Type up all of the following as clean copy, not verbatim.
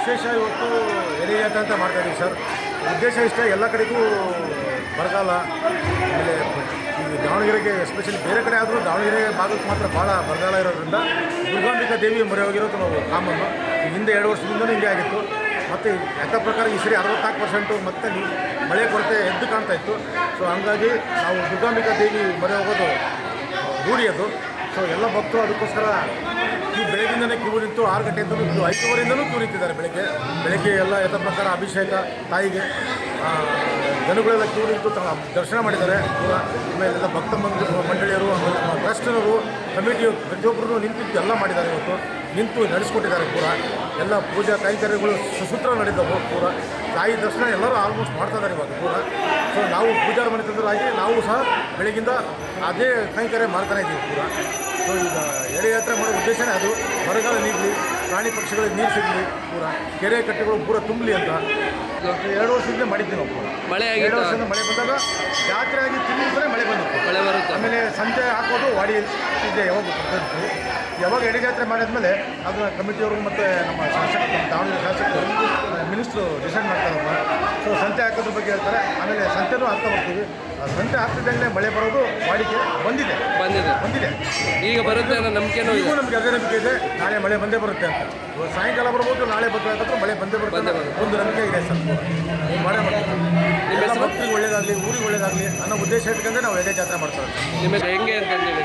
ವಿಶೇಷ ಇವತ್ತು ಎಡೆ ಜಾತ್ರೆ ಅಂತ ಮಾಡ್ತಾಯಿದ್ದೀವಿ ಸರ್. ಉದ್ದೇಶ ಇಷ್ಟ, ಎಲ್ಲ ಕಡೆಗೂ ಬರಗಾಲ. ಆಮೇಲೆ ಈ ದಾವಣಗೆರೆಗೆ ಎಸ್ಪೆಷಲಿ ಬೇರೆ ಕಡೆ ಆದರೂ ದಾವಣಗೆರೆ ಭಾಗಕ್ಕೆ ಮಾತ್ರ ಭಾಳ ಬರಗಾಲ ಇರೋದ್ರಿಂದ ದುರ್ಗಾಂಬಿಕಾ ದೇವಿ ಮೊರೆ ಹೋಗಿರೋದು ನಾವು ಕಾಮನ್ನು. ಹಿಂದೆ 2 ವರ್ಷದಿಂದಲೂ ಹಿಂಗೆ ಆಗಿತ್ತು. ಮತ್ತು ಲೆಕ್ಕ ಪ್ರಕಾರ ಈ ಸರಿ 64% ಮತ್ತೆ ಮಳೆ ಕೊರತೆ ಎದ್ದು ಕಾಣ್ತಾ ಇತ್ತು. ಸೊ ಹಂಗಾಗಿ ನಾವು ದುರ್ಗಾಂಬಿಕಾ ದೇವಿ ಮೊರೆ ಹೋಗೋದು ರೂಢಿ ಅದು. ಸೊ ಎಲ್ಲ ಭಕ್ತರು ಅದಕ್ಕೋಸ್ಕರ ಬೆಳಗ್ಗಿಂದಲೇ ಕ್ಯೂ ನಿಂತು 6 ಗಂಟೆಯಿಂದಲೂ 5:15 ಕ್ಯೂ ನಿಂತಿದ್ದಾರೆ. ಬೆಳಗ್ಗೆ ಎಲ್ಲ ಯಥ ಪ್ರಕಾರ ಅಭಿಷೇಕ ತಾಯಿಗೆ ಜನಗಳೆಲ್ಲ ಕ್ಯೂ ನಿಂತು ದರ್ಶನ ಮಾಡಿದ್ದಾರೆ ಪೂರ. ಆಮೇಲೆ ಎಲ್ಲ ಭಕ್ತ ಮಂಡಳಿಯರು, ಆಮೇಲೆ ನಮ್ಮ ಟ್ರಸ್ಟ್ನವರು, ಕಮಿಟಿಯು ಪ್ರತಿಯೊಬ್ಬರು ನಿಂತು ಎಲ್ಲ ಮಾಡಿದ್ದಾರೆ. ಇವತ್ತು ನಿಂತು ನಡೆಸ್ಕೊಟ್ಟಿದ್ದಾರೆ ಪೂರ. ಎಲ್ಲ ಪೂಜಾ ಕೈಂಕರ್ಯಗಳು ಸುಸೂತ್ರ ನಡೆದವು ಪೂರ. ತಾಯಿ ದರ್ಶನ ಎಲ್ಲರೂ ಆಲ್ಮೋಸ್ಟ್ ಮಾಡ್ತಾ ಇದ್ದಾರೆ ಇವಾಗ ಪೂರ. ಸೊ ನಾವು ಪೂಜಾರ ಮನೆ ತಂದರಾಗಿ ನಾವು ಸಹ ಬೆಳಗಿಂದ ಅದೇ ಕೈಂಕರ್ಯ ಮಾಡ್ತಾನೆ ಇದ್ದೀವಿ ಪೂರ. ಸೊ ಈಗ ಎಡೆ ಯಾತ್ರೆ ಮಾಡೋ ಉದ್ದೇಶನೇ ಅದು. ಬರಗಾಲ ನೀಗಲಿ, ಪ್ರಾಣಿ ಪಕ್ಷಿಗಳಿಗೆ ನೀರು ಸಿಗಲಿ, ಪೂರ ಕೆರೆ ಕಟ್ಟೆಗಳು ಪೂರ ತುಂಬಲಿ ಅಂತ 2 ವರ್ಷದಿಂದ ಮಾಡಿದ್ವಿ ನಾವು ಪೂರ. ಮಳೆ 2 ವರ್ಷದಿಂದ ಮಳೆ ಬಂದಾಗ ಜಾತ್ರೆ ಆಗಿ ತಿಂಗಳೇ ಮಳೆ ಬಂದಿತ್ತು. ಮಳೆ ಬರುತ್ತೆ. ಆಮೇಲೆ ಸಂಜೆ ಹಾಕೋದು ವಾಡಿ ಇದೆ ಯಾವಾಗ ಬರ್ತಾಯಿತ್ತು. ಯಾವಾಗ ಎಡೆ ಜಾತ್ರೆ ಮಾಡಿದ್ಮೇಲೆ ಅದನ್ನ ಕಮಿಟಿಯವ್ರಿಗೆ ಮತ್ತು ನಮ್ಮ ಶಾಸಕರು, ದಾವಣಗೆರೆ ಶಾಸಕರು, ಮಿನಿಸ್ಟ್ರು ಡಿಸೈಡ್ ಮಾಡ್ತಾರಮ್ಮ. ಸೊ ಸಂತೆ ಹಾಕೋದ್ರ ಬಗ್ಗೆ ಹೇಳ್ತಾರೆ. ಆಮೇಲೆ ಸಂತೆನೂ ಹಾಕ್ತಾ ಬರ್ತೀವಿ. ಸಂತೆ ಹಾಕ್ತಿದ್ದಂಗೆ ಮಳೆ ಬರೋದು ವಾಡಿಕೆ ಬಂದಿದೆ. ಈಗ ಬರುತ್ತೆ ಅನ್ನೋ ನಂಬಿಕೆನೂ ಈಗ ನಮಗೆ ಅದೇ ನಂಬಿಕೆ ಇದೆ, ನಾಳೆ ಮಳೆ ಬಂದೇ ಬರುತ್ತೆ ಅಂತ. ಸಾಯಂಕಾಲ ಬರ್ಬೋದು, ನಾಳೆ ಬರ್ತಕ್ಕಂಥ ಮಳೆ ಬಂದೇ ಬರುತ್ತೆ ಒಂದು ನಂಬಿಕೆ ಇದೆ ಸರ್. ಮಾಡೇ ಮಾಡ್ತೀವಿ. ಭಕ್ತರಿಗೆ ಒಳ್ಳೇದಾಗಲಿ, ಊರಿಗೆ ಒಳ್ಳೇದಾಗಲಿ ಅನ್ನೋ ಉದ್ದೇಶ ಇಟ್ಕೊಂಡ್ರೆ ನಾವು ಎಡೆ ಜಾತ್ರೆ ಮಾಡ್ತಾರೆ. ನಿಮಗೆ ಹೆಂಗೆ ಅಂತಂದೇಳಿ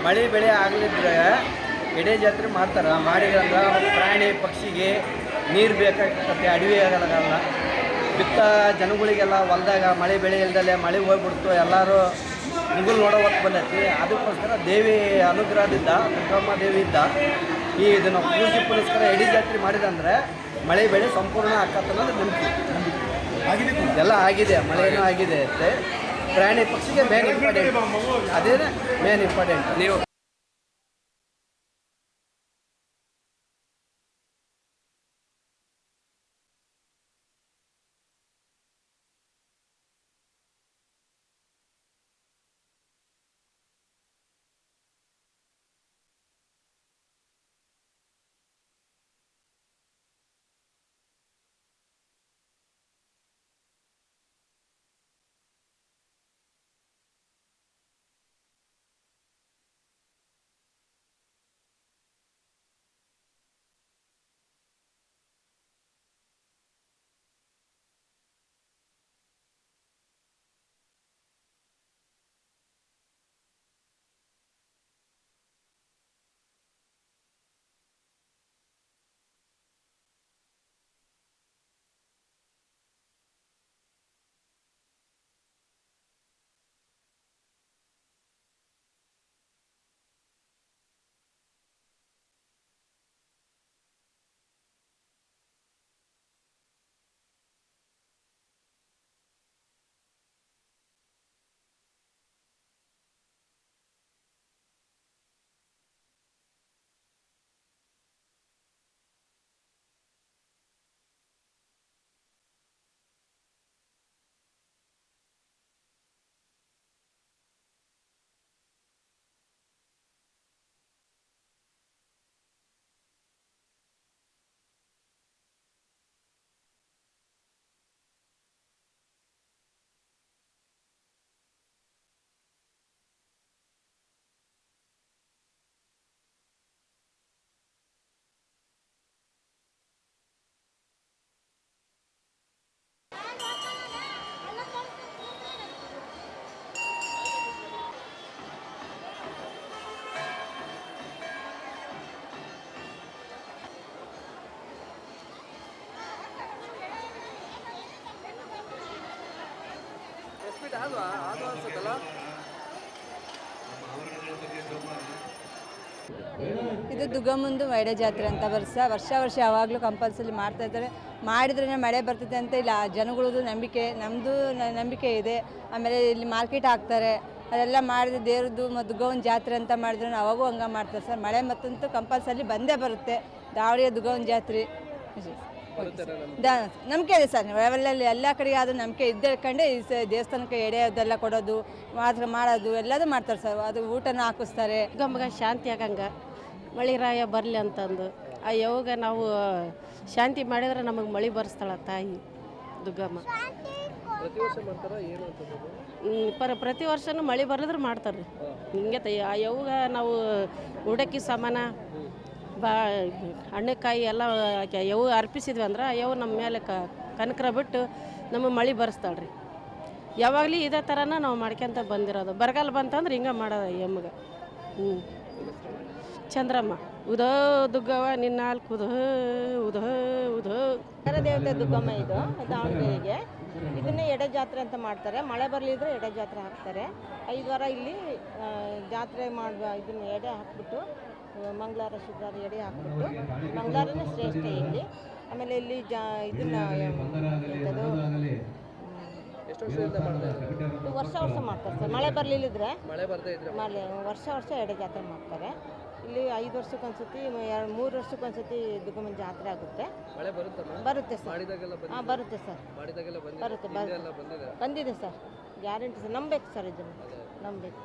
ಮಳೆ ಬೆಳೆ ಆಗಲಿದ್ರೆ ಎಡೆ ಜಾತ್ರೆ ಮಾಡ್ತಾರೆ. ಮಾಡಿದ್ರಂದ್ರೆ ಪ್ರಾಣಿ ಪಕ್ಷಿಗೆ ನೀರು ಬೇಕಾಗ್ತದೆ. ಅಡವಿ ಆಗಲ್ಲ ಬಿತ್ತ ಜನಗಳಿಗೆಲ್ಲ ಹೊಲ್ದಾಗ ಮಳೆ ಬೆಳೆ ಇಲ್ದಲೆ ಮಳೆ ಹೋಗ್ಬಿಡ್ತು, ಎಲ್ಲರೂ ಮುಗುಲ್ ನೋಡೋ ಹೊತ್ತು ಬಂದೈತಿ. ಅದಕ್ಕೋಸ್ಕರ ದೇವಿ ಅನುಗ್ರಹದಿಂದ, ದುರ್ಗಮ್ಮ ದೇವಿಯಿಂದ ಈ ಇದನ್ನು ಪೂಜೆ ಪುನಸ್ಕಾರ ಎಡೆ ಜಾತ್ರೆ ಮಾಡಿದಂದರೆ ಮಳೆ ಬೆಳೆ ಸಂಪೂರ್ಣ ಆಕತ್ತ ಅನ್ನೋದು ನಂಬಿಕೆ ಎಲ್ಲ ಆಗಿದೆ. ಮಳೆನೂ ಆಗಿದೆ ಅಂತೆ. ಪ್ರಾಣಿ ಪಕ್ಷಿಗೆ ಮೇನ್ ಇಂಪಾರ್ಟೆಂಟ್, ಅದೇ ಮೇನ್ ಇಂಪಾರ್ಟೆಂಟ್. ನೀವು ಇದು ದುರ್ಗಮ್ಮಂದು ಎಡೆ ಜಾತ್ರೆ ಅಂತ ವರ್ಷ ಯಾವಾಗಲೂ ಕಂಪಲ್ಸರಿ ಮಾಡ್ತಾ ಇದ್ದಾರೆ. ಮಾಡಿದ್ರೇ ಮಳೆ ಬರ್ತದೆ ಅಂತ ಇಲ್ಲ ಜನಗಳದ್ದು ನಂಬಿಕೆ, ನಮ್ಮದು ನಂಬಿಕೆ ಇದೆ. ಆಮೇಲೆ ಇಲ್ಲಿ ಮಾರ್ಕೆಟ್ ಹಾಕ್ತಾರೆ, ಅದೆಲ್ಲ ಮಾಡಿದ್ರೆ ದೇವ್ರದ್ದು ದುರ್ಗವ್ವನ ಜಾತ್ರೆ ಅಂತ ಮಾಡಿದ್ರೆ ಅವಾಗೂ ಹಂಗೆ ಮಾಡ್ತಾರೆ ಸರ್. ಮಳೆ ಮತ್ತಂತೂ ಕಂಪಲ್ಸರಿ ಬಂದೇ ಬರುತ್ತೆ. ದಾವಣಗೆರೆ ದುರ್ಗವ್ವನ ಜಾತ್ರೆ ನಂಬಿಕೆ ಇದೆ ಸರ್. ಅವೆಲ್ಲಲ್ಲಿ ಎಲ್ಲ ಕಡೆಗೆ ಆದರೂ ನಂಬಿಕೆ ಇದ್ದಕೊಂಡೆ ಈ ದೇವಸ್ಥಾನಕ್ಕೆ ಎಡೆಯೋದೆಲ್ಲ ಕೊಡೋದು, ಮಾತ್ರ ಮಾಡೋದು ಎಲ್ಲದೂ ಮಾಡ್ತಾರೆ ಸರ್. ಅದು ಊಟನೂ ಹಾಕಿಸ್ತಾರೆ. ದುರ್ಗಮ್ಮಗೆ ಶಾಂತಿ ಆಗಂಗೆ ಮಳೆರಾಯ ಬರಲಿ ಅಂತಂದು ಆ ಯವ್ಗ ನಾವು ಶಾಂತಿ ಮಾಡಿದ್ರೆ ನಮಗೆ ಮಳೆ ಬರ್ಸ್ತಾಳ ತಾಯಿ ದುಗ್ಗಮ್ಮ. ಪ್ರತಿ ವರ್ಷ ಮಾಡ್ತಾರ ಏನು ಅಂತಂದ್ರೆ ಪ್ರತಿ ವರ್ಷನೂ ಮಳೆ ಬರಲಿದ್ರೆ ಮಾಡ್ತಾರೆ ರೀ. ಹಿಂಗೆ ಆ ಯವ್ಗ ನಾವು ಉಡಕ್ಕಿ ಸಾಮಾನ ಹಣ್ಣುಕಾಯಿ ಎಲ್ಲ ಯವ್ ಅರ್ಪಿಸಿದ್ವಿ ಅಂದ್ರೆ ಯವ್ ನಮ್ಮ ಮೇಲೆ ಕನಕರ ಬಿಟ್ಟು ನಮಗೆ ಮಳೆ ಬರ್ಸ್ತಾಳೆ ರೀ. ಯಾವಾಗಲೂ ಇದೇ ಥರನ ನಾವು ಮಾಡ್ಕೊಂತ ಬಂದಿರೋದು. ಬರಗಾಲ ಬಂತಂದ್ರೆ ಹಿಂಗೆ ಮಾಡೋದು ಎಮ್ಮಗೆ. ಚಂದ್ರಮ್ಮ ಉದೋ ದುಗ್ಗವ ನಿನ್ನಾಲ್ಕು ಉದೋ ಉದೋ ಉದೋ. ದೇವತೆ ದುಗ್ಗಮ್ಮ ಇದು ದಾವಣಗೆರೆಗೆ. ಇದನ್ನೇ ಎಡೆ ಜಾತ್ರೆ ಅಂತ ಮಾಡ್ತಾರೆ. ಮಳೆ ಬರಲಿದ್ರೆ ಎಡೆ ಜಾತ್ರೆ ಹಾಕ್ತಾರೆ. 5 ವಾರ ಇಲ್ಲಿ ಜಾತ್ರೆ ಮಾಡುವ ಇದನ್ನು ಎಡೆ ಹಾಕ್ಬಿಟ್ಟು ಮಂಗಳವಾರ ಶುಕ್ರವಾರ ಎಡೆ ಹಾಕ್ಬಿಟ್ಟು ಮಂಗಳವಾರನೇ ಶ್ರೇಷ್ಠ ಇಲ್ಲಿ. ಆಮೇಲೆ ಇಲ್ಲಿ ಇದನ್ನು ಎಂಥದ್ದು ಎಷ್ಟು ವರ್ಷದಿಂದ ಮಾಡ್ತಾ ಇದ್ದಾರೆ? ವರ್ಷ ಮಾಡ್ತಾರೆ ಸರ್. ಮಳೆ ಬರಲಿಲ್ಲದ್ರೆ ಮಳೆ ಬರ್ತಾ ಇದ್ರೆ ವರ್ಷ ಎಡೆ ಜಾತ್ರೆ ಮಾಡ್ತಾರೆ. ಇಲ್ಲಿ 5 ವರ್ಷಕ್ಕೊಂದ್ಸತಿ 3 ವರ್ಷಕ್ಕೊಂದ್ಸತಿ ದುಗ್ಗಮ್ಮನ ಜಾತ್ರೆ ಆಗುತ್ತೆ. ಮಳೆ ಬರುತ್ತಲ್ಲ ಬರುತ್ತೆ ಸರ್. ಮಾಡಿದಾಗೆಲ್ಲ ಹಾಂ ಬರುತ್ತೆ ಸರ್. ಮಾಡಿದಾಗೆಲ್ಲ ಬರುತ್ತೆ ಎಲ್ಲ ಬಂದಿದೆ. ಬಂದಿದೆ ಸರ್. Guarantee sir. ನಂಬೇಕು ಸರ್ ಇದನ್ನು ನಂಬೇಕು.